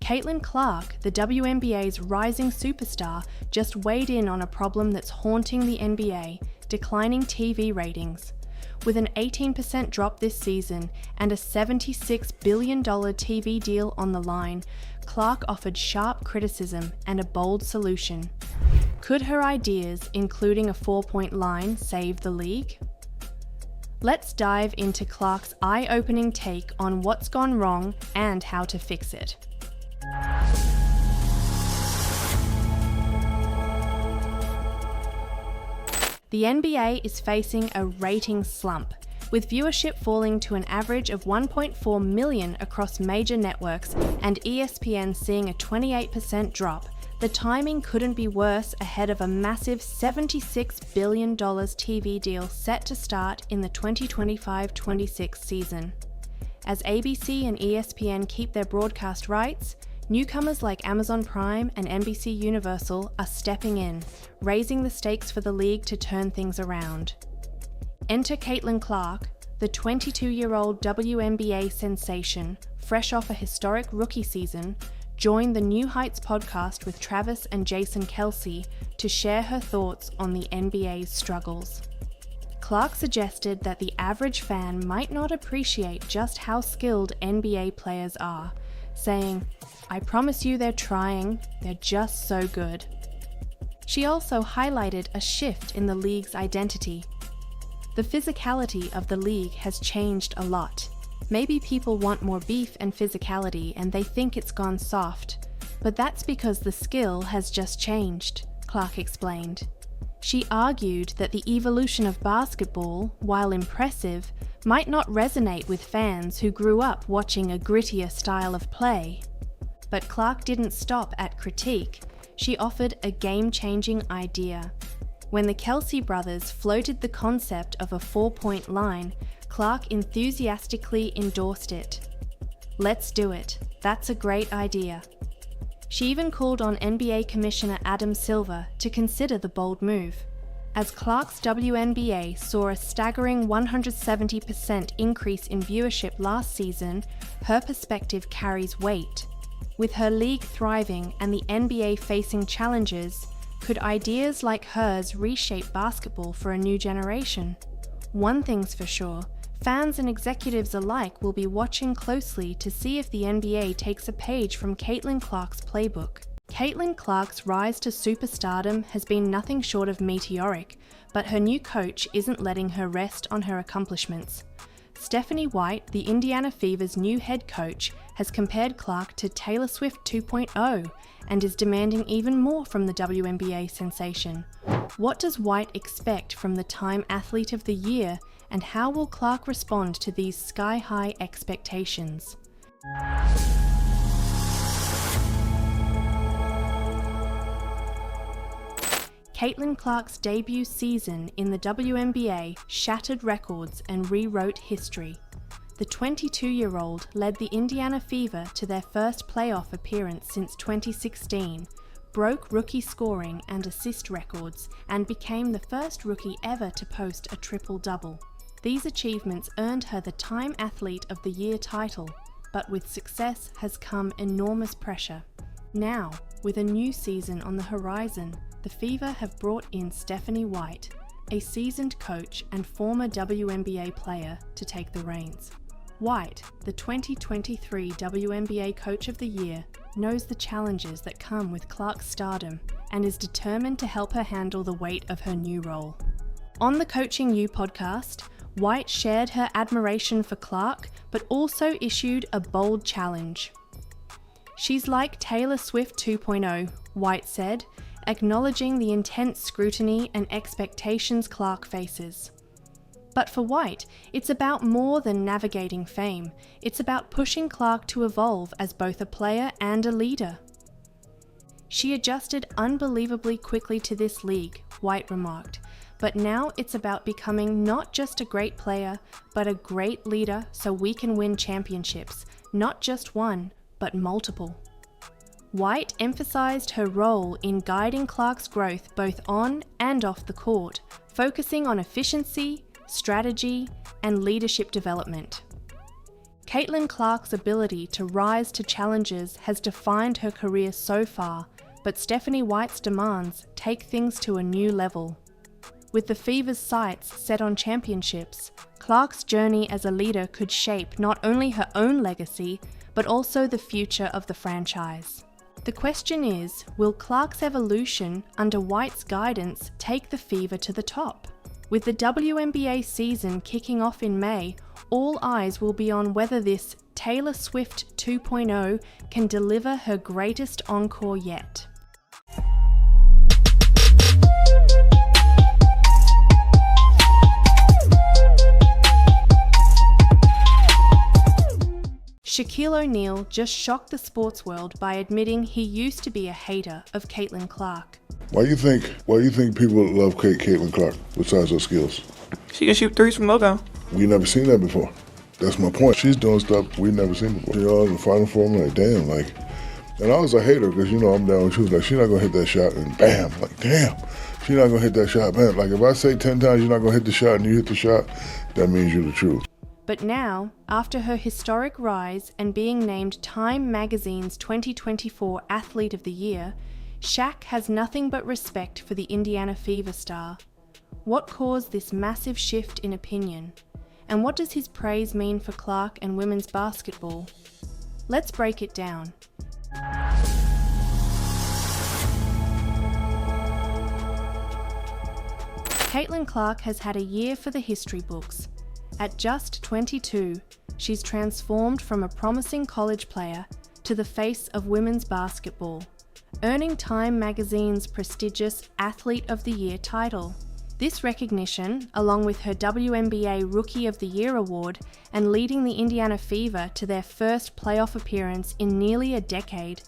Caitlin Clark, the WNBA's rising superstar, just weighed in on a problem that's haunting the NBA, declining TV ratings. With an 18% drop this season and a $76 billion TV deal on the line, Clark offered sharp criticism and a bold solution. Could her ideas, including a 4-point line, save the league? Let's dive into Clark's eye-opening take on what's gone wrong and how to fix it. The NBA is facing a ratings slump, with viewership falling to an average of 1.4 million across major networks and ESPN seeing a 28% drop. The timing couldn't be worse ahead of a massive $76 billion TV deal set to start in the 2025-26 season. As ABC and ESPN keep their broadcast rights, newcomers like Amazon Prime and NBC Universal are stepping in, raising the stakes for the league to turn things around. Enter Caitlin Clark, the 22-year-old WNBA sensation, fresh off a historic rookie season, joined the New Heights podcast with Travis and Jason Kelsey to share her thoughts on the NBA's struggles. Clark suggested that the average fan might not appreciate just how skilled NBA players are, saying, "I promise you they're trying, they're just so good." She also highlighted a shift in the league's identity. The physicality of the league has changed a lot. Maybe people want more beef and physicality and they think it's gone soft, but that's because the skill has just changed, Clark explained. She argued that the evolution of basketball, while impressive, might not resonate with fans who grew up watching a grittier style of play. But Clark didn't stop at critique. She offered a game-changing idea. When the Kelsey brothers floated the concept of a 4-point line, Clark enthusiastically endorsed it. "Let's do it. That's a great idea." She even called on NBA Commissioner Adam Silver to consider the bold move. As Clark's WNBA saw a staggering 170% increase in viewership last season, her perspective carries weight. With her league thriving and the NBA facing challenges, could ideas like hers reshape basketball for a new generation? One thing's for sure, fans and executives alike will be watching closely to see if the NBA takes a page from Caitlin Clark's playbook. Caitlin Clark's rise to superstardom has been nothing short of meteoric, but her new coach isn't letting her rest on her accomplishments. Stephanie White, the Indiana Fever's new head coach, has compared Clark to Taylor Swift 2.0 and is demanding even more from the WNBA sensation. What does White expect from the Time Athlete of the Year, and how will Clark respond to these sky-high expectations? Caitlin Clark's debut season in the WNBA shattered records and rewrote history. The 22-year-old led the Indiana Fever to their first playoff appearance since 2016, broke rookie scoring and assist records, and became the first rookie ever to post a triple-double. These achievements earned her the Time Athlete of the Year title, but with success has come enormous pressure. Now, with a new season on the horizon, the Fever have brought in Stephanie White, a seasoned coach and former WNBA player, to take the reins. White, the 2023 WNBA Coach of the Year, knows the challenges that come with Clark's stardom and is determined to help her handle the weight of her new role. On the Coaching You podcast, White shared her admiration for Clark, but also issued a bold challenge. "She's like Taylor Swift 2.0, White said, acknowledging the intense scrutiny and expectations Clark faces. But for White, it's about more than navigating fame. It's about pushing Clark to evolve as both a player and a leader. "She adjusted unbelievably quickly to this league," White remarked, "but now it's about becoming not just a great player, but a great leader so we can win championships, not just one, but multiple." White emphasized her role in guiding Clark's growth both on and off the court, focusing on efficiency, strategy, and leadership development. Caitlin Clark's ability to rise to challenges has defined her career so far, but Stephanie White's demands take things to a new level. With the Fever's sights set on championships, Clark's journey as a leader could shape not only her own legacy, but also the future of the franchise. The question is, will Clark's evolution under White's guidance take the Fever to the top? With the WNBA season kicking off in May, all eyes will be on whether this Taylor Swift 2.0 can deliver her greatest encore yet. Shaquille O'Neal just shocked the sports world by admitting he used to be a hater of Caitlin Clark. Why do you think people love Caitlin Clark besides her skills? She can shoot threes from logo. We never seen that before. That's my point. She's doing stuff we never seen before. In the Final Four, I'm like, damn, and I was a hater because, I'm down with you. Like, she's not gonna hit that shot, and bam, damn, she's not gonna hit that shot, bam. Like, if I say 10 times you're not gonna hit the shot and you hit the shot, that means you're the truth. But now, after her historic rise and being named Time Magazine's 2024 Athlete of the Year, Shaq has nothing but respect for the Indiana Fever star. What caused this massive shift in opinion? And what does his praise mean for Clark and women's basketball? Let's break it down. Caitlin Clark has had a year for the history books. At just 22, she's transformed from a promising college player to the face of women's basketball, earning Time Magazine's prestigious Athlete of the Year title. This recognition, along with her WNBA Rookie of the Year award and leading the Indiana Fever to their first playoff appearance in nearly a decade,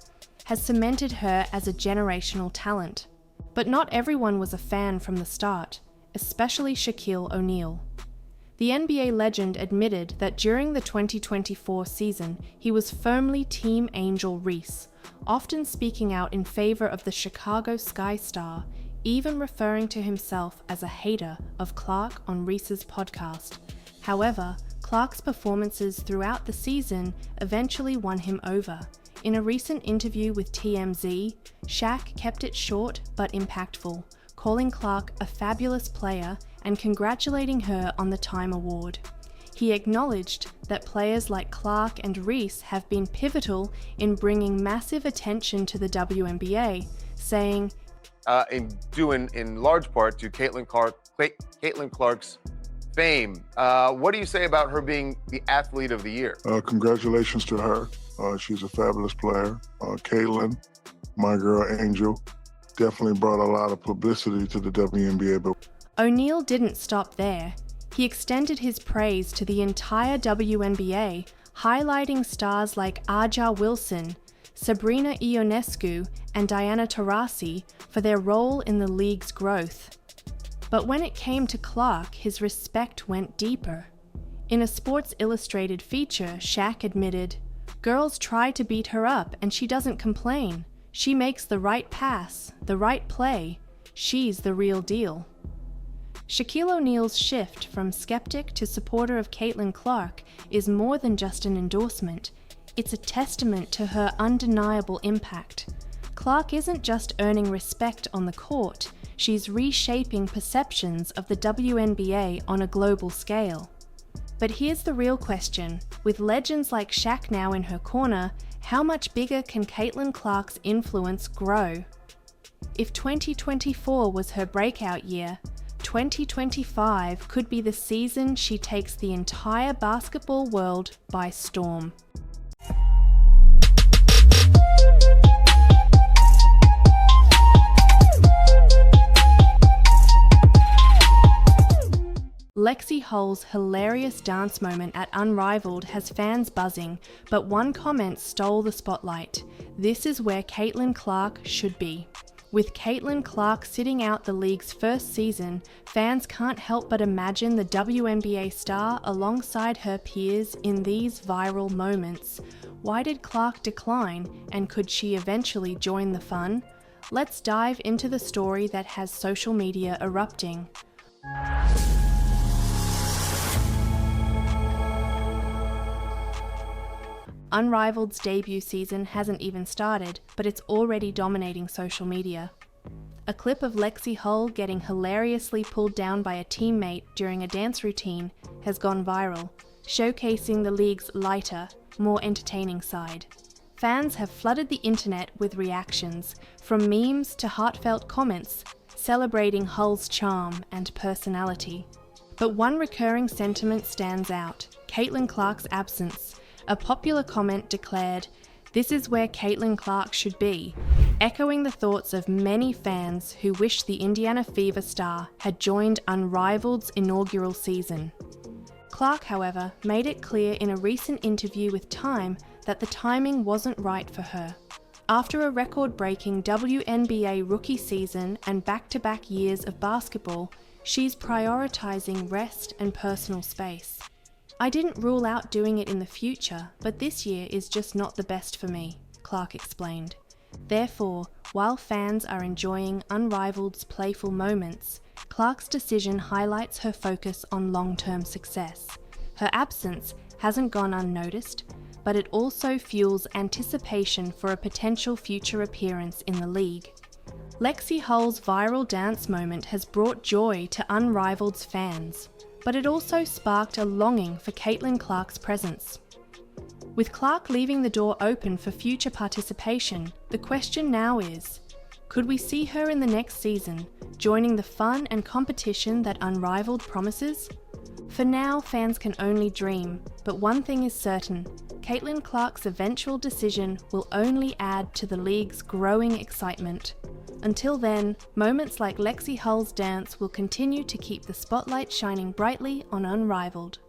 has cemented her as a generational talent. But not everyone was a fan from the start, especially Shaquille O'Neal. The NBA legend admitted that during the 2024 season, he was firmly Team Angel Reese, often speaking out in favor of the Chicago Sky Star, even referring to himself as a hater of Clark on Reese's podcast. However, Clark's performances throughout the season eventually won him over. In a recent interview with TMZ, Shaq kept it short but impactful, calling Clark a fabulous player and congratulating her on the Time Award. He acknowledged that players like Clark and Reese have been pivotal in bringing massive attention to the WNBA, saying, in large part to Caitlin Clark's fame. What do you say about her being the Athlete of the Year? Congratulations to her. She's a fabulous player. Caitlin, my girl Angel, definitely brought a lot of publicity to the WNBA. But O'Neal didn't stop there. He extended his praise to the entire WNBA, highlighting stars like Aja Wilson, Sabrina Ionescu, and Diana Taurasi for their role in the league's growth. But when it came to Clark, his respect went deeper. In a Sports Illustrated feature, Shaq admitted, "Girls try to beat her up and she doesn't complain. She makes the right pass, the right play. She's the real deal." Shaquille O'Neal's shift from skeptic to supporter of Caitlin Clark is more than just an endorsement. It's a testament to her undeniable impact. Clark isn't just earning respect on the court, she's reshaping perceptions of the WNBA on a global scale. But here's the real question. With legends like Shaq now in her corner, how much bigger can Caitlin Clark's influence grow? If 2024 was her breakout year, 2025 could be the season she takes the entire basketball world by storm. Lexi Hull's hilarious dance moment at Unrivaled has fans buzzing, but one comment stole the spotlight. This is where Caitlin Clark should be. With Caitlin Clark sitting out the league's first season, fans can't help but imagine the WNBA star alongside her peers in these viral moments. Why did Clark decline, and could she eventually join the fun? Let's dive into the story that has social media erupting. Unrivaled's debut season hasn't even started, but it's already dominating social media. A clip of Lexi Hull getting hilariously pulled down by a teammate during a dance routine has gone viral, showcasing the league's lighter, more entertaining side. Fans have flooded the internet with reactions, from memes to heartfelt comments, celebrating Hull's charm and personality. But one recurring sentiment stands out: Caitlin Clark's absence. A popular comment declared, "This is where Caitlin Clark should be," echoing the thoughts of many fans who wish the Indiana Fever star had joined Unrivaled's inaugural season. Clark, however, made it clear in a recent interview with Time that the timing wasn't right for her. After a record-breaking WNBA rookie season and back-to-back years of basketball, she's prioritizing rest and personal space. "I didn't rule out doing it in the future, but this year is just not the best for me," Clark explained. Therefore, while fans are enjoying Unrivaled's playful moments, Clark's decision highlights her focus on long-term success. Her absence hasn't gone unnoticed, but it also fuels anticipation for a potential future appearance in the league. Lexi Hull's viral dance moment has brought joy to Unrivaled's fans, but it also sparked a longing for Caitlin Clark's presence. With Clark leaving the door open for future participation, the question now is, could we see her in the next season, joining the fun and competition that Unrivaled promises? For now, fans can only dream, but one thing is certain: Caitlin Clark's eventual decision will only add to the league's growing excitement. Until then, moments like Lexi Hull's dance will continue to keep the spotlight shining brightly on Unrivaled.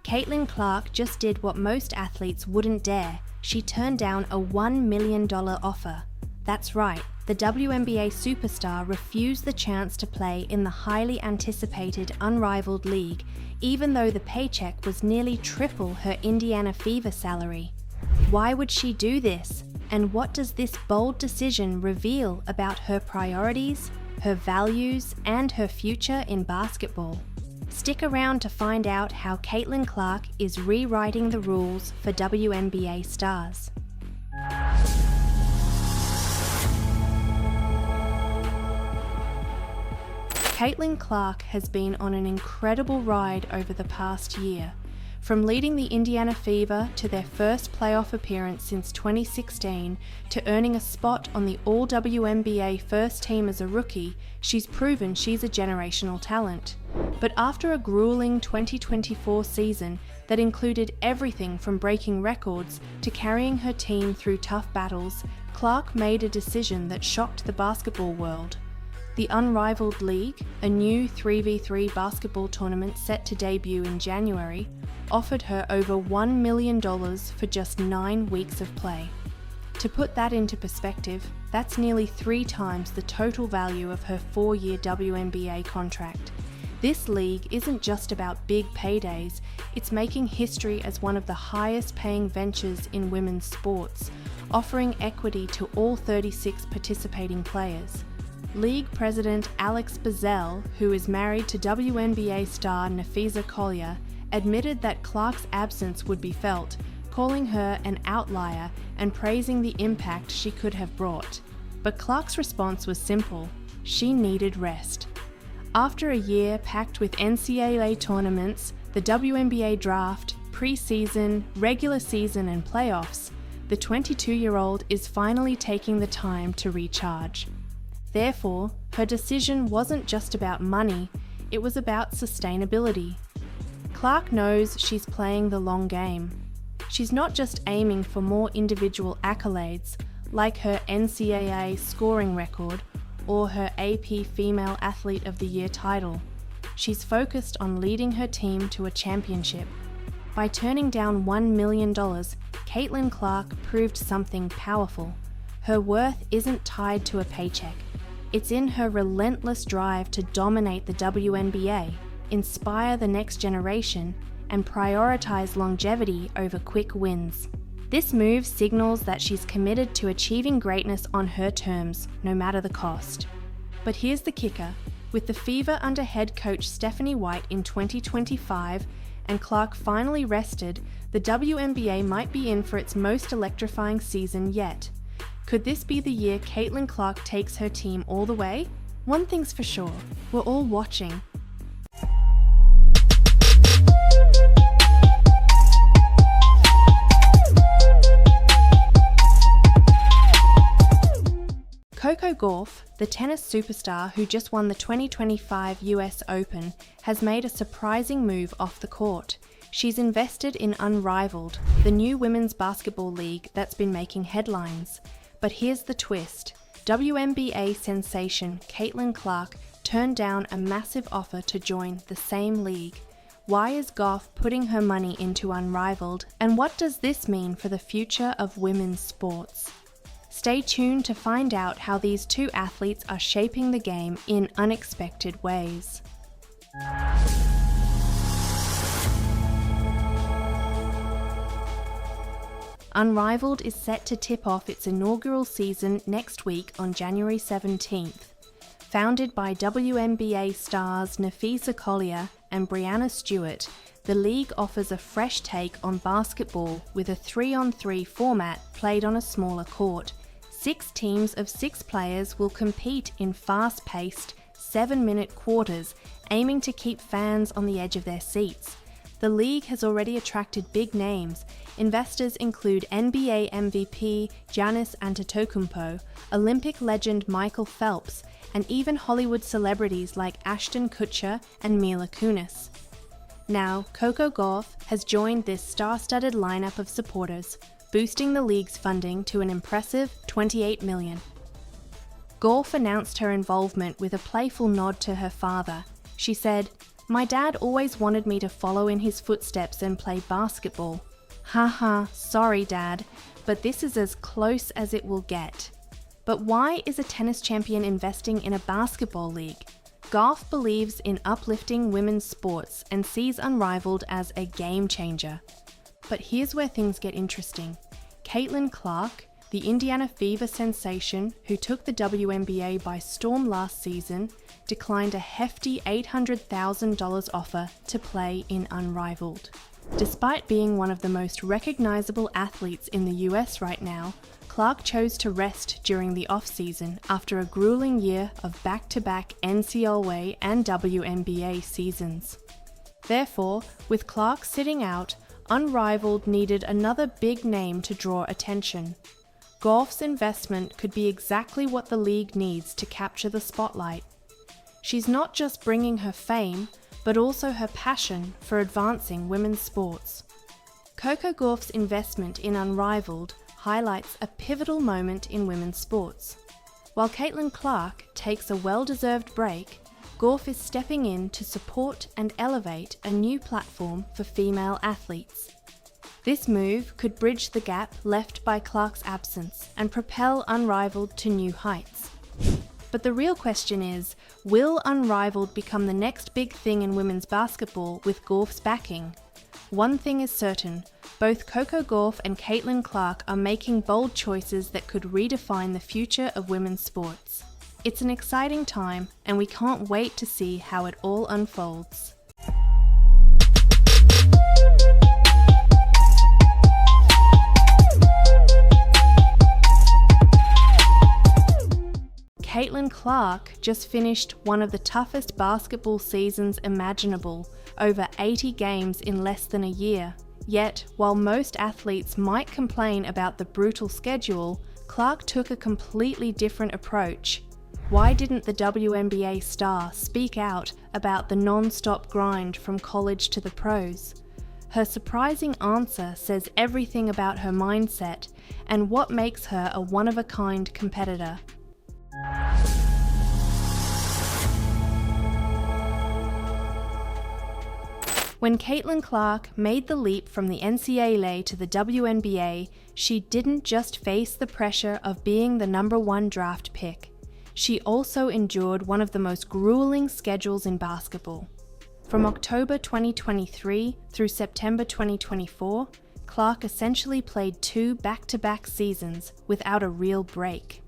Caitlin Clark just did what most athletes wouldn't dare. She turned down a $1 million offer. That's right, the WNBA superstar refused the chance to play in the highly anticipated Unrivaled League, even though the paycheck was nearly triple her Indiana Fever salary. Why would she do this? And what does this bold decision reveal about her priorities, her values, and her future in basketball? Stick around to find out how Caitlin Clark is rewriting the rules for WNBA stars. Caitlin Clark has been on an incredible ride over the past year. From leading the Indiana Fever to their first playoff appearance since 2016 to earning a spot on the All-WNBA first team as a rookie, she's proven she's a generational talent. But after a grueling 2024 season that included everything from breaking records to carrying her team through tough battles, Clark made a decision that shocked the basketball world. The Unrivaled League, a new 3v3 basketball tournament set to debut in January, offered her over $1 million for just 9 weeks of play. To put that into perspective, that's nearly 3 times the total value of her 4-year WNBA contract. This league isn't just about big paydays, it's making history as one of the highest paying ventures in women's sports, offering equity to all 36 participating players. League President Alex Bazell, who is married to WNBA star Nafisa Collier, admitted that Clark's absence would be felt, calling her an outlier and praising the impact she could have brought. But Clark's response was simple: she needed rest. After a year packed with NCAA tournaments, the WNBA draft, preseason, regular season and playoffs, the 22-year-old is finally taking the time to recharge. Therefore, her decision wasn't just about money, it was about sustainability. Clark knows she's playing the long game. She's not just aiming for more individual accolades, like her NCAA scoring record or her AP Female Athlete of the Year title. She's focused on leading her team to a championship. By turning down $1 million, Caitlin Clark proved something powerful. Her worth isn't tied to a paycheck. It's in her relentless drive to dominate the WNBA, inspire the next generation, and prioritize longevity over quick wins. This move signals that she's committed to achieving greatness on her terms, no matter the cost. But here's the kicker. With the Fever under head coach Stephanie White in 2025 and Clark finally rested, the WNBA might be in for its most electrifying season yet. Could this be the year Caitlin Clark takes her team all the way? One thing's for sure, we're all watching. Coco Gauff, the tennis superstar who just won the 2025 US Open, has made a surprising move off the court. She's invested in Unrivaled, the new women's basketball league that's been making headlines. But here's the twist. WNBA sensation Caitlin Clark turned down a massive offer to join the same league. Why is Gauff putting her money into Unrivaled, and what does this mean for the future of women's sports? Stay tuned to find out how these two athletes are shaping the game in unexpected ways. Unrivaled is set to tip off its inaugural season next week on January 17th. Founded by WNBA stars Nafisa Collier and Brianna Stewart, the league offers a fresh take on basketball with a 3-on-3 format played on a smaller court. 6 teams of 6 players will compete in fast-paced, 7-minute quarters, aiming to keep fans on the edge of their seats. The league has already attracted big names. Investors include NBA MVP Giannis Antetokounmpo, Olympic legend Michael Phelps, and even Hollywood celebrities like Ashton Kutcher and Mila Kunis. Now, Coco Gauff has joined this star-studded lineup of supporters, boosting the league's funding to an impressive $28 million. Gauff announced her involvement with a playful nod to her father. She said, "My dad always wanted me to follow in his footsteps and play basketball. Haha, sorry dad, but this is as close as it will get." But why is a tennis champion investing in a basketball league? Gauff believes in uplifting women's sports and sees Unrivaled as a game changer. But here's where things get interesting. Caitlin Clark, the Indiana Fever sensation who took the WNBA by storm last season, declined a hefty $800,000 offer to play in Unrivaled. Despite being one of the most recognizable athletes in the US right now, Clark chose to rest during the off-season after a grueling year of back-to-back NCAA and WNBA seasons. Therefore, with Clark sitting out, Unrivaled needed another big name to draw attention. Gauff's investment could be exactly what the league needs to capture the spotlight. She's not just bringing her fame, but also her passion for advancing women's sports. Coco Gauff's investment in Unrivaled highlights a pivotal moment in women's sports. While Caitlin Clark takes a well-deserved break, Gauff is stepping in to support and elevate a new platform for female athletes. This move could bridge the gap left by Clark's absence and propel Unrivaled to new heights. But the real question is, will Unrivaled become the next big thing in women's basketball with Gauff's backing? One thing is certain, both Coco Gauff and Caitlin Clark are making bold choices that could redefine the future of women's sports. It's an exciting time, and we can't wait to see how it all unfolds. Caitlin Clark just finished one of the toughest basketball seasons imaginable, over 80 games in less than a year. Yet, while most athletes might complain about the brutal schedule, Clark took a completely different approach. Why didn't the WNBA star speak out about the non-stop grind from college to the pros? Her surprising answer says everything about her mindset and what makes her a one-of-a-kind competitor. When Caitlin Clark made the leap from the NCAA to the WNBA, she didn't just face the pressure of being the #1 draft pick. She also endured one of the most grueling schedules in basketball. From October 2023 through September 2024, Clark essentially played 2 back-to-back seasons without a real break.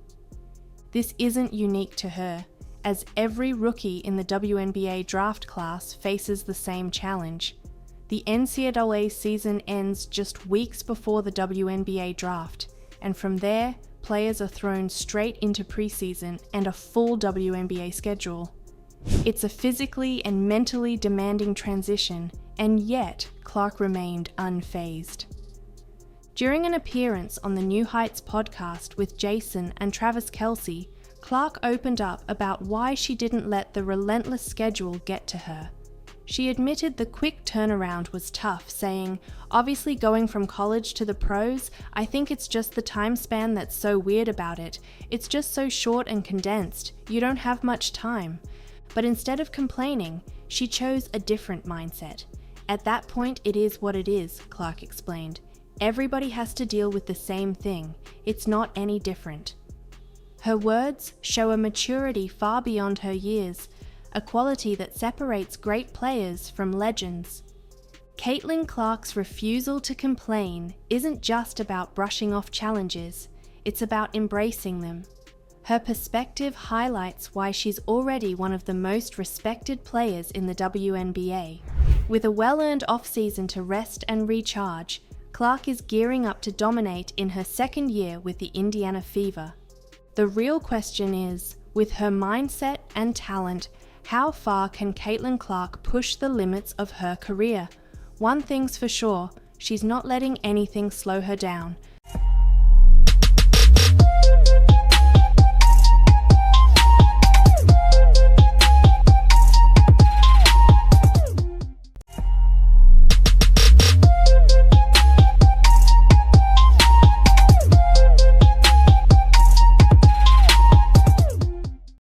This isn't unique to her. as every rookie in the WNBA draft class faces the same challenge. The NCAA season ends just weeks before the WNBA draft, and from there, players are thrown straight into preseason and a full WNBA schedule. It's a physically and mentally demanding transition, and yet Clark remained unfazed. During an appearance on the New Heights podcast with Jason and Travis Kelce, Clark opened up about why she didn't let the relentless schedule get to her. She admitted the quick turnaround was tough, saying, "Obviously going from college to the pros, I think it's just the time span that's so weird about it. It's just so short and condensed. You don't have much time." But instead of complaining, she chose a different mindset. "At that point, it is what it is," Clark explained. "Everybody has to deal with the same thing. It's not any different." Her words show a maturity far beyond her years, a quality that separates great players from legends. Caitlin Clark's refusal to complain isn't just about brushing off challenges, it's about embracing them. Her perspective highlights why she's already one of the most respected players in the WNBA. With a well-earned off-season to rest and recharge, Clark is gearing up to dominate in her second year with the Indiana Fever. The real question is, with her mindset and talent, how far can Caitlin Clark push the limits of her career? One thing's for sure, she's not letting anything slow her down.